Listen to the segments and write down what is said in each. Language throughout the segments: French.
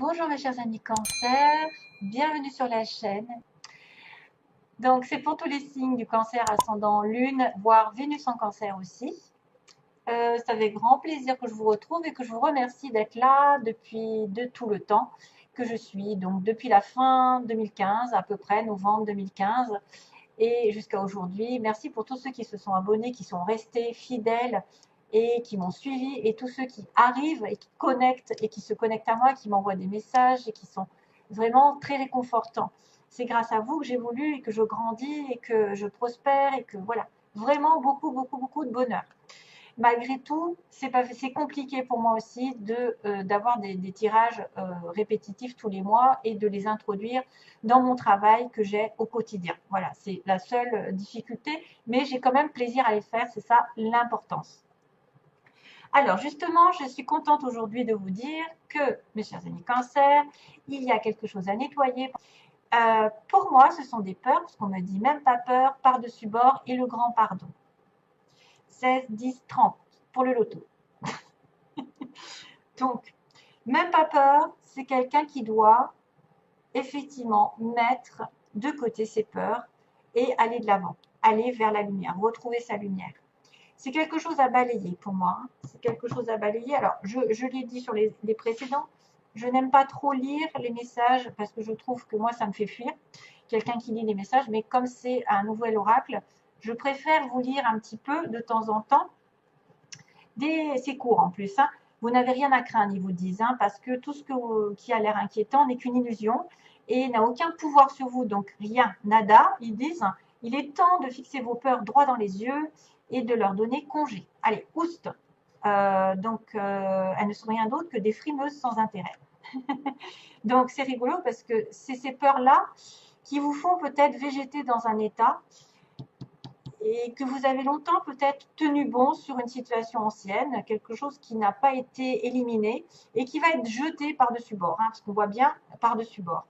Bonjour mes chers amis cancer, bienvenue sur la chaîne. Donc c'est pour tous les signes du cancer ascendant lune, voire Vénus en cancer aussi. C'est avec grand plaisir que je vous retrouve et que je vous remercie d'être là depuis tout le temps que je suis. Donc depuis la fin 2015, à peu près novembre 2015 et jusqu'à aujourd'hui. Merci pour tous ceux qui se sont abonnés, qui sont restés fidèles et qui m'ont suivi, et tous ceux qui arrivent et qui connectent et qui se connectent à moi, qui m'envoient des messages et qui sont vraiment très réconfortants. C'est grâce à vous que j'évolue et que je grandis et que je prospère et que voilà, vraiment beaucoup, beaucoup, beaucoup de bonheur. Malgré tout, c'est compliqué pour moi aussi d'avoir des tirages répétitifs tous les mois et de les introduire dans mon travail que j'ai au quotidien. Voilà, c'est la seule difficulté, mais j'ai quand même plaisir à les faire, c'est ça l'importance. Alors justement, je suis contente aujourd'hui de vous dire que, mes chers amis cancer, il y a quelque chose à nettoyer. Pour moi, ce sont des peurs, parce qu'on me dit même pas peur, par-dessus bord et le grand pardon. 16, 10, 30 pour le loto. Donc, même pas peur, c'est quelqu'un qui doit effectivement mettre de côté ses peurs et aller de l'avant, aller vers la lumière, retrouver sa lumière. C'est quelque chose à balayer pour moi. C'est quelque chose à balayer. Alors, je l'ai dit sur les précédents, je n'aime pas trop lire les messages parce que je trouve que moi, ça me fait fuir. Quelqu'un qui lit les messages, mais comme c'est un nouvel oracle, je préfère vous lire un petit peu de temps en temps. C'est court en plus. Hein. Vous n'avez rien à craindre, ils vous disent, hein, parce que tout ce qui a l'air inquiétant n'est qu'une illusion et n'a aucun pouvoir sur vous. Donc rien, nada, ils disent, il est temps de fixer vos peurs droit dans les yeux et de leur donner congé. Allez, oust. Elles ne sont rien d'autre que des frimeuses sans intérêt. Donc c'est rigolo parce que c'est ces peurs-là qui vous font peut-être végéter dans un état et que vous avez longtemps peut-être tenu bon sur une situation ancienne, quelque chose qui n'a pas été éliminé et qui va être jeté par-dessus bord, hein, parce qu'on voit bien par-dessus bord.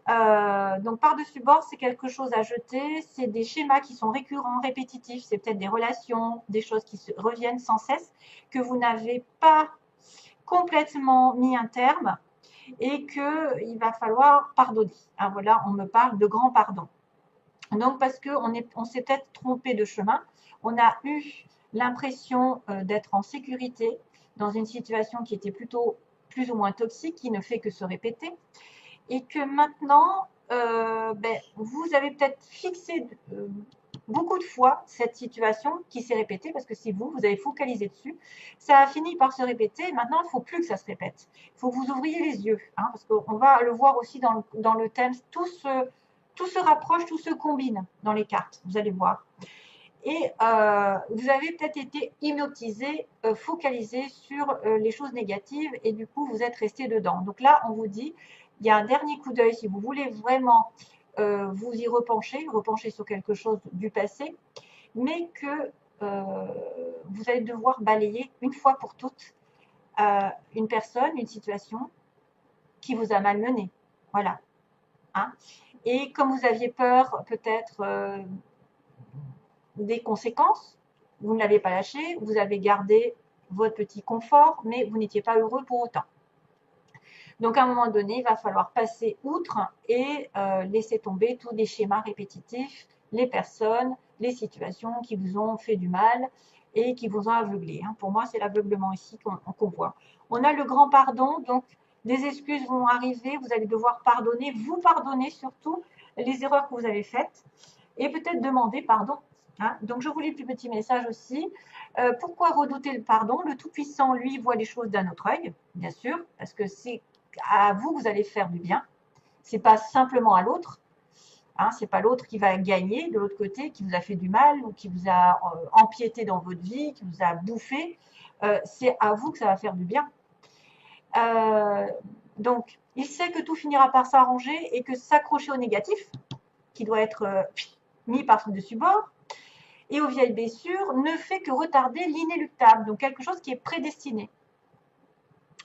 Donc par-dessus bord, c'est quelque chose à jeter, c'est des schémas qui sont récurrents, répétitifs, c'est peut-être des relations, des choses qui reviennent sans cesse, que vous n'avez pas complètement mis un terme et qu'il va falloir pardonner. Hein, voilà, on me parle de grand pardon. Donc parce qu'on s'est peut-être trompé de chemin, on a eu l'impression d'être en sécurité dans une situation qui était plutôt plus ou moins toxique, qui ne fait que se répéter, et que maintenant, vous avez peut-être fixé beaucoup de fois cette situation qui s'est répétée, parce que c'est vous avez focalisé dessus, ça a fini par se répéter, maintenant il ne faut plus que ça se répète, il faut que vous ouvriez les yeux, hein, parce qu'on va le voir aussi dans le thème, tout se rapproche, tout se combine dans les cartes, vous allez voir. Et vous avez peut-être été hypnotisé, focalisé sur les choses négatives et du coup, vous êtes resté dedans. Donc là, on vous dit, il y a un dernier coup d'œil si vous voulez vraiment vous y repencher sur quelque chose du passé, mais que vous allez devoir balayer une fois pour toutes une personne, une situation qui vous a malmené. Voilà. Hein. Et comme vous aviez peur peut-être des conséquences, vous ne l'avez pas lâché, vous avez gardé votre petit confort, mais vous n'étiez pas heureux pour autant. Donc à un moment donné, il va falloir passer outre et laisser tomber tous les schémas répétitifs, les personnes, les situations qui vous ont fait du mal et qui vous ont aveuglé. Hein. Pour moi, c'est l'aveuglement ici qu'on voit. On a le grand pardon, donc des excuses vont arriver, vous allez devoir pardonner, vous pardonner surtout les erreurs que vous avez faites et peut-être demander pardon. Hein. Donc je vous lis le plus petit message aussi. Pourquoi redouter le pardon? Le Tout-Puissant, lui, voit les choses d'un autre œil, bien sûr, parce que c'est à vous que vous allez faire du bien. C'est pas simplement à l'autre. Hein, c'est pas l'autre qui va gagner de l'autre côté, qui vous a fait du mal ou qui vous a empiété dans votre vie, qui vous a bouffé. C'est à vous que ça va faire du bien. Donc, il sait que tout finira par s'arranger et que s'accrocher au négatif, qui doit être mis par-dessus bord, et aux vieilles blessures, ne fait que retarder l'inéluctable, donc quelque chose qui est prédestiné,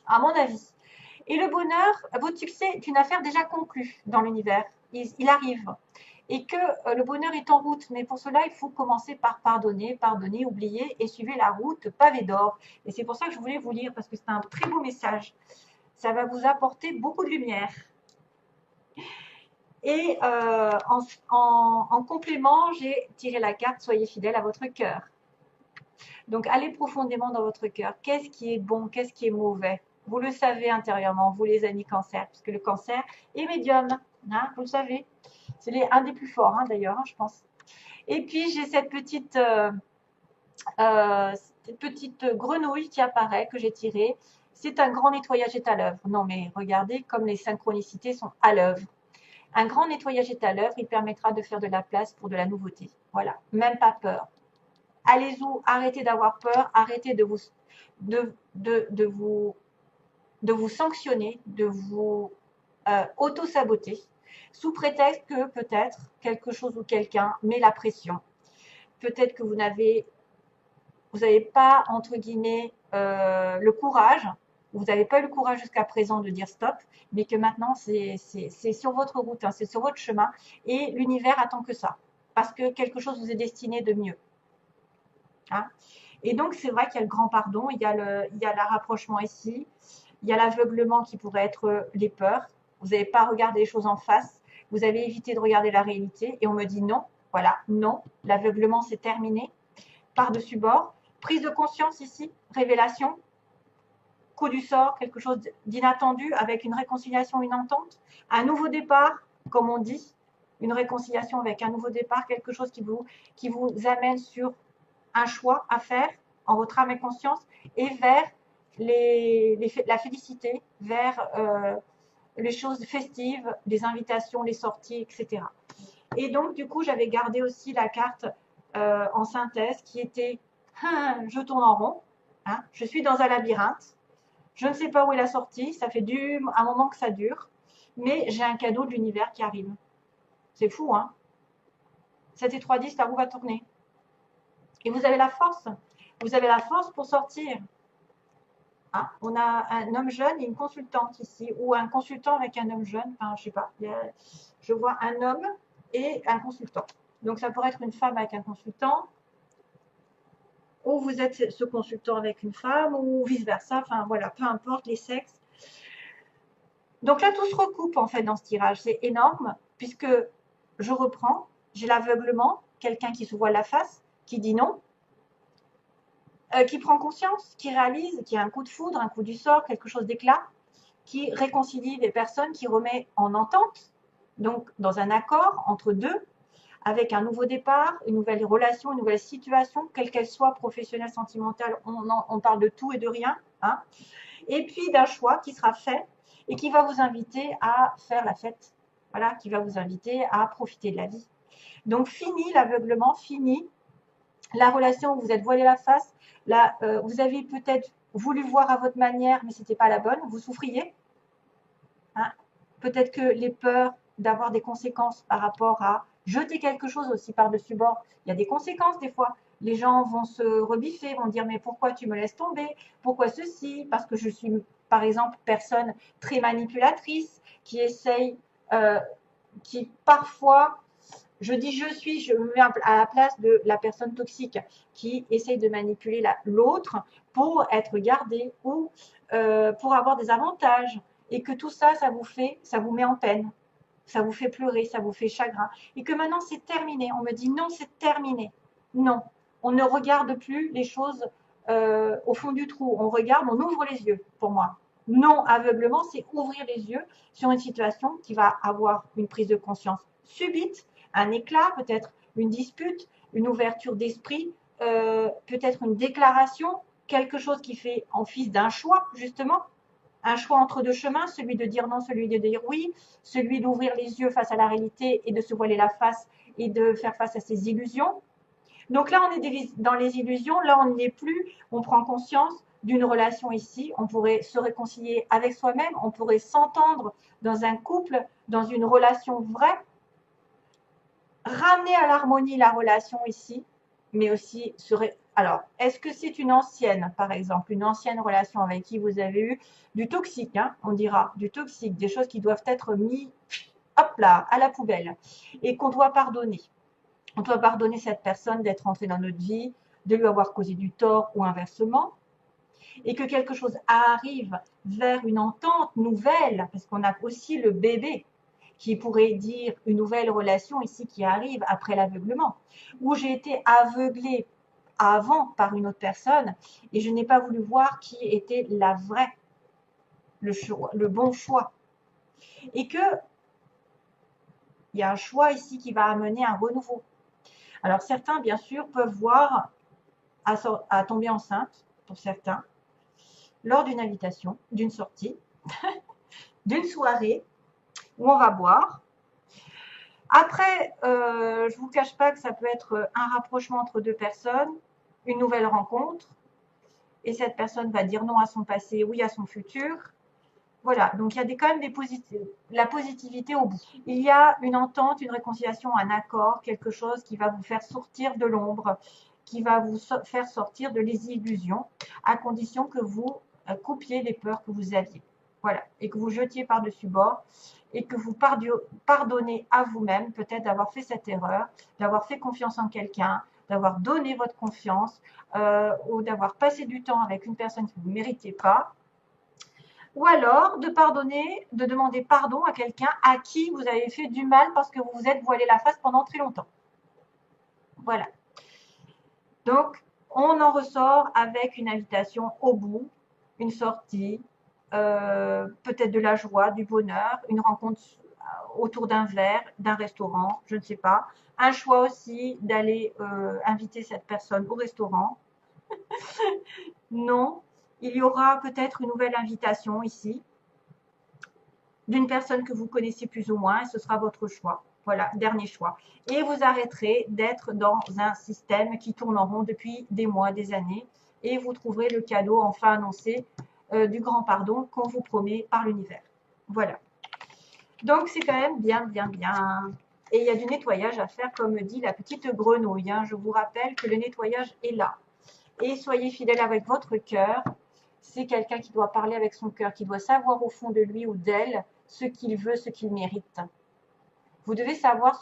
à mon avis. Et le bonheur, votre succès est une affaire déjà conclue dans l'univers, il arrive. Et que le bonheur est en route, mais pour cela, il faut commencer par pardonner, oublier et suivre la route pavé d'or. Et c'est pour ça que je voulais vous lire, parce que c'est un très beau message. Ça va vous apporter beaucoup de lumière. Et en complément, j'ai tiré la carte « Soyez fidèle à votre cœur ». Donc, allez profondément dans votre cœur. Qu'est-ce qui est bon? Qu'est-ce qui est mauvais? Vous le savez intérieurement, vous les amis cancer, parce que le cancer est médium, hein, vous le savez. C'est un des plus forts, hein, d'ailleurs, hein, je pense. Et puis, j'ai cette petite grenouille qui apparaît, que j'ai tirée. C'est un grand nettoyage est à l'œuvre. Non, mais regardez comme les synchronicités sont à l'œuvre. Un grand nettoyage est à l'œuvre, il permettra de faire de la place pour de la nouveauté. Voilà, même pas peur. Allez-y, arrêtez d'avoir peur, arrêtez de vous sanctionner, de vous auto-saboter, sous prétexte que peut-être quelque chose ou quelqu'un met la pression. Peut-être que vous n'avez pas, entre guillemets, le courage, vous n'avez pas eu le courage jusqu'à présent de dire stop, mais que maintenant, c'est sur votre route, hein, c'est sur votre chemin, et l'univers attend que ça, parce que quelque chose vous est destiné de mieux. Hein. Et donc, c'est vrai qu'il y a le grand pardon, il y a le rapprochement ici, il y a l'aveuglement qui pourrait être les peurs. Vous n'avez pas regardé les choses en face, vous avez évité de regarder la réalité, et on me dit non, voilà, non, l'aveuglement c'est terminé, par-dessus bord. Prise de conscience ici, révélation, coup du sort, quelque chose d'inattendu avec une réconciliation, une entente, un nouveau départ, comme on dit, une réconciliation avec un nouveau départ, quelque chose qui vous amène sur un choix à faire en votre âme et conscience et vers la félicité, vers les choses festives, les invitations, les sorties, etc. Et donc, du coup, j'avais gardé aussi la carte en synthèse qui était je tourne en rond, hein, je suis dans un labyrinthe, je ne sais pas où est la sortie, ça fait un moment que ça dure, mais j'ai un cadeau de l'univers qui arrive. C'est fou, hein? 7 et 3, 10, la roue va tourner. Et vous avez la force. Vous avez la force pour sortir. Hein, on a un homme jeune et une consultante ici, ou un consultant avec un homme jeune, enfin, je sais pas. Je vois un homme et un consultant. Donc, ça pourrait être une femme avec un consultant, ou vous êtes ce consultant avec une femme, ou vice-versa. Enfin, voilà, peu importe les sexes. Donc là, tout se recoupe en fait dans ce tirage. C'est énorme, puisque je reprends, j'ai l'aveuglement, quelqu'un qui se voit la face, qui dit non, qui prend conscience, qui réalise, qui a un coup de foudre, un coup du sort, quelque chose d'éclat, qui réconcilie les personnes, qui remet en entente, donc dans un accord entre deux, avec un nouveau départ, une nouvelle relation, une nouvelle situation, quelle qu'elle soit, professionnelle, sentimentale, on parle de tout et de rien, hein, et puis d'un choix qui sera fait et qui va vous inviter à faire la fête, voilà, qui va vous inviter à profiter de la vie. Donc fini l'aveuglement, fini la relation où vous êtes voilé la face, là, vous avez peut-être voulu voir à votre manière, mais ce n'était pas la bonne, vous souffriez. Hein. Peut-être que les peurs d'avoir des conséquences par rapport à jeter quelque chose aussi par-dessus bord, il y a des conséquences des fois. Les gens vont se rebiffer, vont dire mais pourquoi tu me laisses tomber? Pourquoi ceci? Parce que je suis, par exemple, personne très manipulatrice qui essaye, qui parfois je dis je me mets à la place de la personne toxique qui essaye de manipuler l'autre pour être gardé ou pour avoir des avantages. Et que tout ça, ça vous met en peine, ça vous fait pleurer, ça vous fait chagrin. Et que maintenant, c'est terminé. On me dit non, c'est terminé. Non, on ne regarde plus les choses au fond du trou. On regarde, on ouvre les yeux, pour moi. Non, aveuglement, c'est ouvrir les yeux sur une situation qui va avoir une prise de conscience subite, un éclat, peut-être une dispute, une ouverture d'esprit, peut-être une déclaration, quelque chose qui fait office d'un choix, justement, un choix entre deux chemins, celui de dire non, celui de dire oui, celui d'ouvrir les yeux face à la réalité et de se voiler la face et de faire face à ses illusions. Donc là, on est dans les illusions, là, on n'y est plus, on prend conscience d'une relation ici, on pourrait se réconcilier avec soi-même, on pourrait s'entendre dans un couple, dans une relation vraie, ramener à l'harmonie la relation ici, mais aussi alors, est-ce que c'est une ancienne, par exemple, une ancienne relation avec qui vous avez eu du toxique, hein, on dira, du toxique, des choses qui doivent être mises, hop là, à la poubelle, et qu'on doit pardonner. On doit pardonner cette personne d'être entrée dans notre vie, de lui avoir causé du tort ou inversement. et que quelque chose arrive vers une entente nouvelle, parce qu'on a aussi le bébé qui pourrait dire une nouvelle relation ici qui arrive après l'aveuglement, où j'ai été aveuglée avant par une autre personne et je n'ai pas voulu voir qui était la vraie, le bon choix. Et que il y a un choix ici qui va amener un renouveau. Alors certains, bien sûr, peuvent voir à tomber enceinte, pour certains, lors d'une invitation, d'une sortie, d'une soirée où on va boire. Après, je ne vous cache pas que ça peut être un rapprochement entre deux personnes, une nouvelle rencontre, et cette personne va dire non à son passé, oui à son futur. Voilà, donc il y a quand même la positivité au bout. Il y a une entente, une réconciliation, un accord, quelque chose qui va vous faire sortir de l'ombre, qui va vous faire sortir de les illusions, à condition que vous coupiez les peurs que vous aviez. Voilà, et que vous jetiez par-dessus bord, et que vous pardonnez à vous-même peut-être d'avoir fait cette erreur, d'avoir fait confiance en quelqu'un, d'avoir donné votre confiance, ou d'avoir passé du temps avec une personne que vous ne méritez pas, ou alors de pardonner, de demander pardon à quelqu'un à qui vous avez fait du mal parce que vous vous êtes voilé la face pendant très longtemps. Voilà. Donc, on en ressort avec une invitation au bout, une sortie, peut-être de la joie, du bonheur, une rencontre autour d'un verre, d'un restaurant, je ne sais pas. Un choix aussi d'aller inviter cette personne au restaurant. Non, il y aura peut-être une nouvelle invitation ici d'une personne que vous connaissez plus ou moins et ce sera votre choix. Voilà, dernier choix. Et vous arrêterez d'être dans un système qui tourne en rond depuis des mois, des années et vous trouverez le cadeau enfin annoncé du grand pardon qu'on vous promet par l'univers. Voilà. Donc c'est quand même bien, bien, bien. Et il y a du nettoyage à faire, comme dit la petite grenouille. Hein. Je vous rappelle que le nettoyage est là. Et soyez fidèles avec votre cœur. C'est quelqu'un qui doit parler avec son cœur, qui doit savoir au fond de lui ou d'elle ce qu'il veut, ce qu'il mérite. Vous devez savoir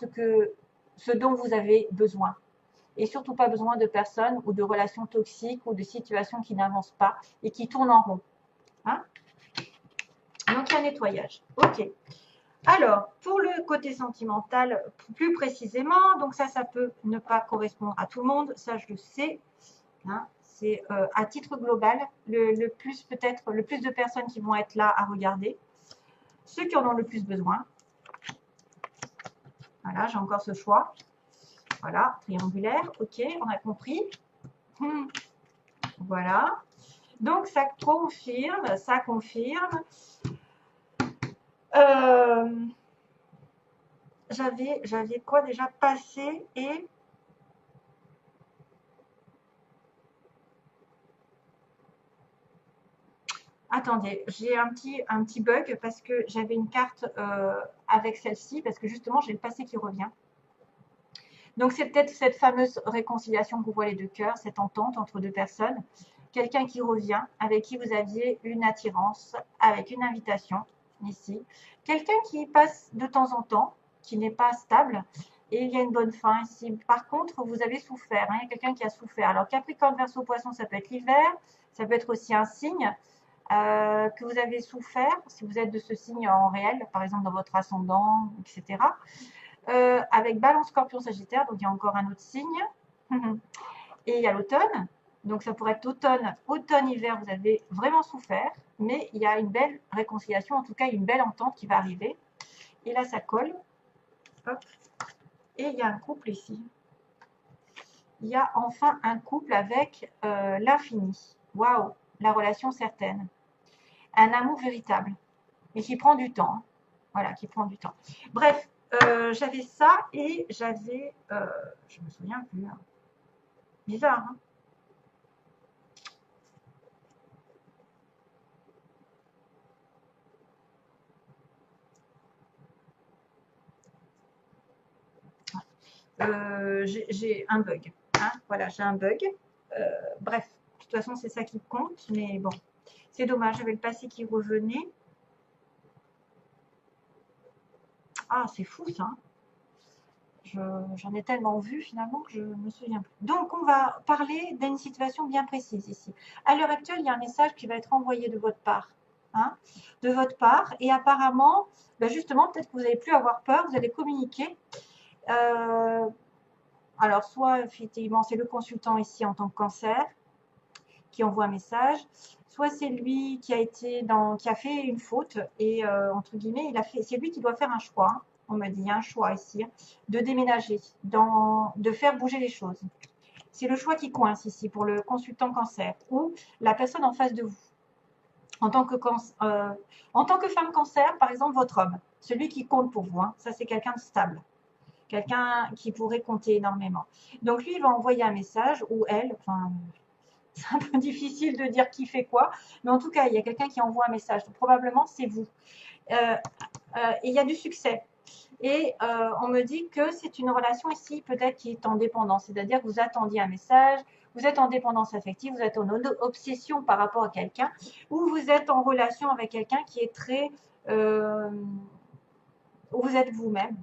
ce dont vous avez besoin. Et surtout pas besoin de personnes ou de relations toxiques ou de situations qui n'avancent pas et qui tournent en rond. Hein? Donc, il y a un nettoyage. OK. Alors, pour le côté sentimental, plus précisément, donc ça peut ne pas correspondre à tout le monde, ça je le sais. Hein, c'est à titre global, le plus peut-être, le plus de personnes qui vont être là à regarder, ceux qui en ont le plus besoin. Voilà, j'ai encore ce choix. Voilà, triangulaire, ok, on a compris. Voilà. Donc, ça confirme, ça confirme. J'avais quoi déjà passé et... Attendez, j'ai un petit bug parce que j'avais une carte avec celle-ci, parce que justement, j'ai le passé qui revient. Donc, c'est peut-être cette fameuse réconciliation que vous voyez de cœur, cette entente entre deux personnes. Quelqu'un qui revient, avec qui vous aviez une attirance, avec une invitation, ici. Quelqu'un qui passe de temps en temps, qui n'est pas stable, et il y a une bonne fin ici. Par contre, vous avez souffert, hein, il y a quelqu'un qui a souffert. Alors, Capricorne, Verseau, Poisson, ça peut être l'hiver, ça peut être aussi un signe que vous avez souffert, si vous êtes de ce signe en réel, par exemple dans votre ascendant, etc. Avec Balance, Scorpion, Sagittaire, donc il y a encore un autre signe. Et il y a l'automne, donc ça pourrait être automne, hiver, vous avez vraiment souffert, mais il y a une belle réconciliation, en tout cas une belle entente qui va arriver. Et là, ça colle. Hop. Et il y a un couple ici. Il y a enfin un couple avec l'infini. Waouh, la relation certaine. Un amour véritable, mais qui prend du temps. Voilà, qui prend du temps. Bref, j'avais ça et j'avais... je me souviens plus. Hein. Bizarre, hein. J'ai un bug. Hein, voilà, j'ai un bug. Bref, de toute façon, c'est ça qui compte, mais bon. C'est dommage, j'avais le passé qui revenait. Ah, c'est fou ça. j'en ai tellement vu finalement que je ne me souviens plus. Donc, on va parler d'une situation bien précise ici. À l'heure actuelle, il y a un message qui va être envoyé de votre part. Hein, de votre part. Et apparemment, ben justement, peut-être que vous n'allez plus avoir peur, vous allez communiquer. Alors, soit effectivement, c'est le consultant ici en tant que cancer qui envoie un message, soit c'est lui qui a fait une faute et entre guillemets, c'est lui qui doit faire un choix. Hein. On me dit, il y a un choix ici, hein, de déménager, de faire bouger les choses. C'est le choix qui coince ici pour le consultant cancer ou la personne en face de vous. En tant que femme cancer, par exemple, votre homme, celui qui compte pour vous, hein, ça c'est quelqu'un de stable, quelqu'un qui pourrait compter énormément. Donc lui, il va envoyer un message, ou elle, enfin, c'est un peu difficile de dire qui fait quoi, mais en tout cas, il y a quelqu'un qui envoie un message. Donc, probablement, c'est vous. Et il y a du succès. Et on me dit que c'est une relation ici, peut-être qui est en dépendance. C'est-à-dire que vous attendiez un message, vous êtes en dépendance affective, vous êtes en obsession par rapport à quelqu'un, ou vous êtes en relation avec quelqu'un qui est très... où vous êtes vous-même.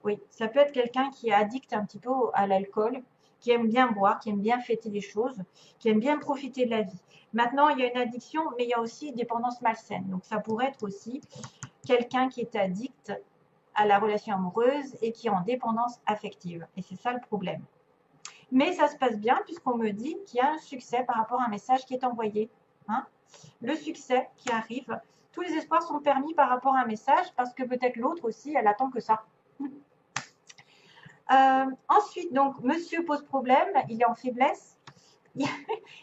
Oui, ça peut être quelqu'un qui est addict un petit peu à l'alcool, qui aime bien boire, qui aime bien fêter les choses, qui aime bien profiter de la vie. Maintenant, il y a une addiction, mais il y a aussi une dépendance malsaine. Donc, ça pourrait être aussi quelqu'un qui est addict à la relation amoureuse et qui est en dépendance affective. Et c'est ça le problème. Mais ça se passe bien puisqu'on me dit qu'il y a un succès par rapport à un message qui est envoyé. Hein, le succès qui arrive. Tous les espoirs sont permis par rapport à un message parce que peut-être l'autre aussi, elle attend que ça. Ensuite, donc, monsieur pose problème, il est en faiblesse,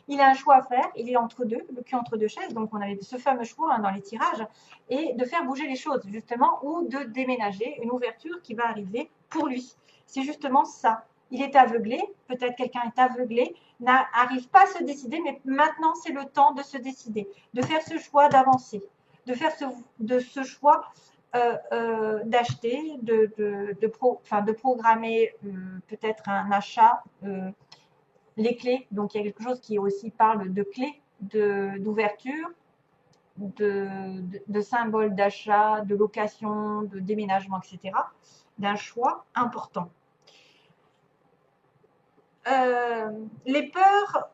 il a un choix à faire, il est entre deux, le cul entre deux chaises, donc on avait ce fameux choix hein, dans les tirages, et de faire bouger les choses, justement, ou de déménager, une ouverture qui va arriver pour lui. C'est justement ça. Il est aveuglé, peut-être quelqu'un est aveuglé, n'arrive pas à se décider, mais maintenant c'est le temps de se décider, de faire ce choix d'avancer, de faire ce choix d'acheter, de programmer peut-être un achat, les clés. Donc il y a quelque chose qui aussi parle de clés, d'ouverture, de symboles d'achat, de location, de déménagement, etc. D'un choix important. Les peurs,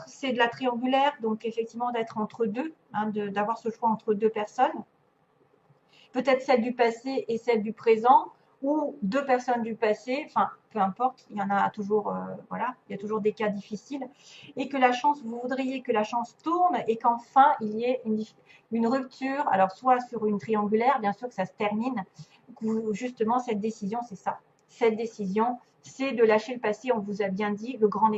c'est de la triangulaire, donc effectivement d'être entre deux, hein, d'avoir ce choix entre deux personnes. Peut-être celle du passé et celle du présent, ou deux personnes du passé, enfin, peu importe, il y en a toujours, voilà, il y a toujours des cas difficiles, et que la chance, vous voudriez que la chance tourne et qu'enfin il y ait une rupture, alors soit sur une triangulaire, bien sûr que ça se termine, justement cette décision, c'est ça. Cette décision, c'est de lâcher le passé, on vous a bien dit, le grand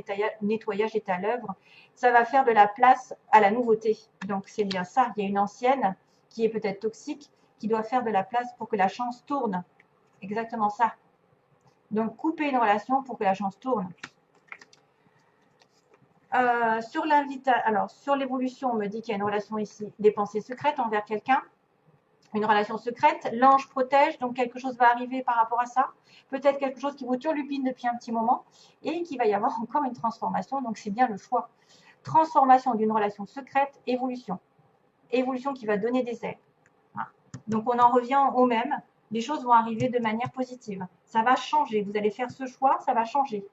nettoyage est à l'œuvre, ça va faire de la place à la nouveauté, donc c'est bien ça, il y a une ancienne qui est peut-être toxique, qui doit faire de la place pour que la chance tourne. Exactement ça. Donc, couper une relation pour que la chance tourne. Sur l'évolution, on me dit qu'il y a une relation ici, des pensées secrètes envers quelqu'un. Une relation secrète. L'ange protège, donc quelque chose va arriver par rapport à ça. Peut-être quelque chose qui vous turlupine depuis un petit moment et qu'il va y avoir encore une transformation. Donc, c'est bien le choix. Transformation d'une relation secrète, évolution. Évolution qui va donner des ailes. Donc, on en revient au même. Les choses vont arriver de manière positive. Ça va changer. Vous allez faire ce choix, ça va changer.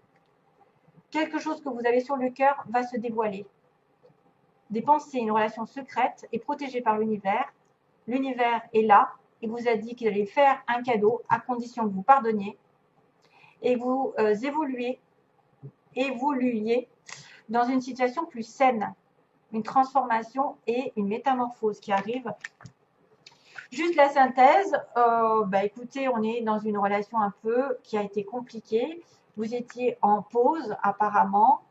Quelque chose que vous avez sur le cœur va se dévoiler. Des pensées, une relation secrète est protégée par l'univers. L'univers est là et vous a dit qu'il allait faire un cadeau à condition que vous pardonniez et vous évoluiez dans une situation plus saine. Une transformation et une métamorphose qui arrive. Juste la synthèse, écoutez, on est dans une relation un peu qui a été compliquée. Vous étiez en pause apparemment.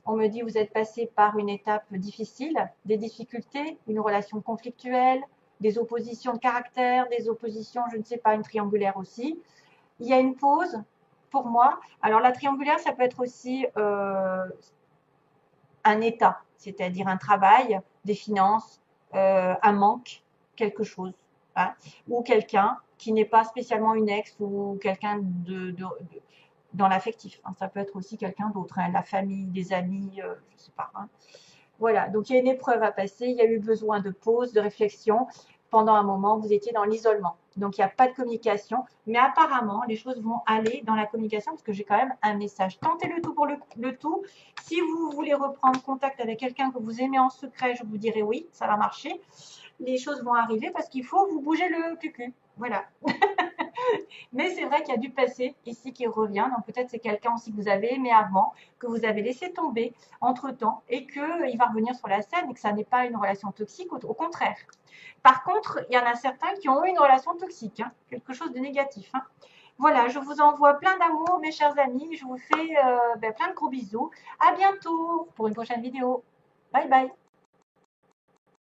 On me dit vous êtes passé par une étape difficile, des difficultés, une relation conflictuelle, des oppositions de caractère, des oppositions, je ne sais pas, une triangulaire aussi. Il y a une pause pour moi. Alors la triangulaire, ça peut être aussi un état, c'est-à-dire un travail, des finances, un manque, quelque chose, hein, ou quelqu'un qui n'est pas spécialement une ex ou quelqu'un dans l'affectif. Hein. Ça peut être aussi quelqu'un d'autre, hein, la famille, des amis, je ne sais pas. Hein. Voilà, donc il y a une épreuve à passer, il y a eu besoin de pause, de réflexion. Pendant un moment, vous étiez dans l'isolement. Donc, il n'y a pas de communication. Mais apparemment, les choses vont aller dans la communication parce que j'ai quand même un message. Tentez le tout pour le tout. Si vous voulez reprendre contact avec quelqu'un que vous aimez en secret, je vous dirai oui, ça va marcher. Les choses vont arriver parce qu'il faut vous bouger le cul. Voilà. Mais c'est vrai qu'il y a du passé ici qui revient. Donc peut-être c'est quelqu'un aussi que vous avez aimé avant, que vous avez laissé tomber entre-temps et qu'il va revenir sur la scène et que ça n'est pas une relation toxique, au contraire. Par contre, il y en a certains qui ont eu une relation toxique, hein, quelque chose de négatif. Hein. Voilà, je vous envoie plein d'amour, mes chers amis. Je vous fais plein de gros bisous. À bientôt pour une prochaine vidéo. Bye bye.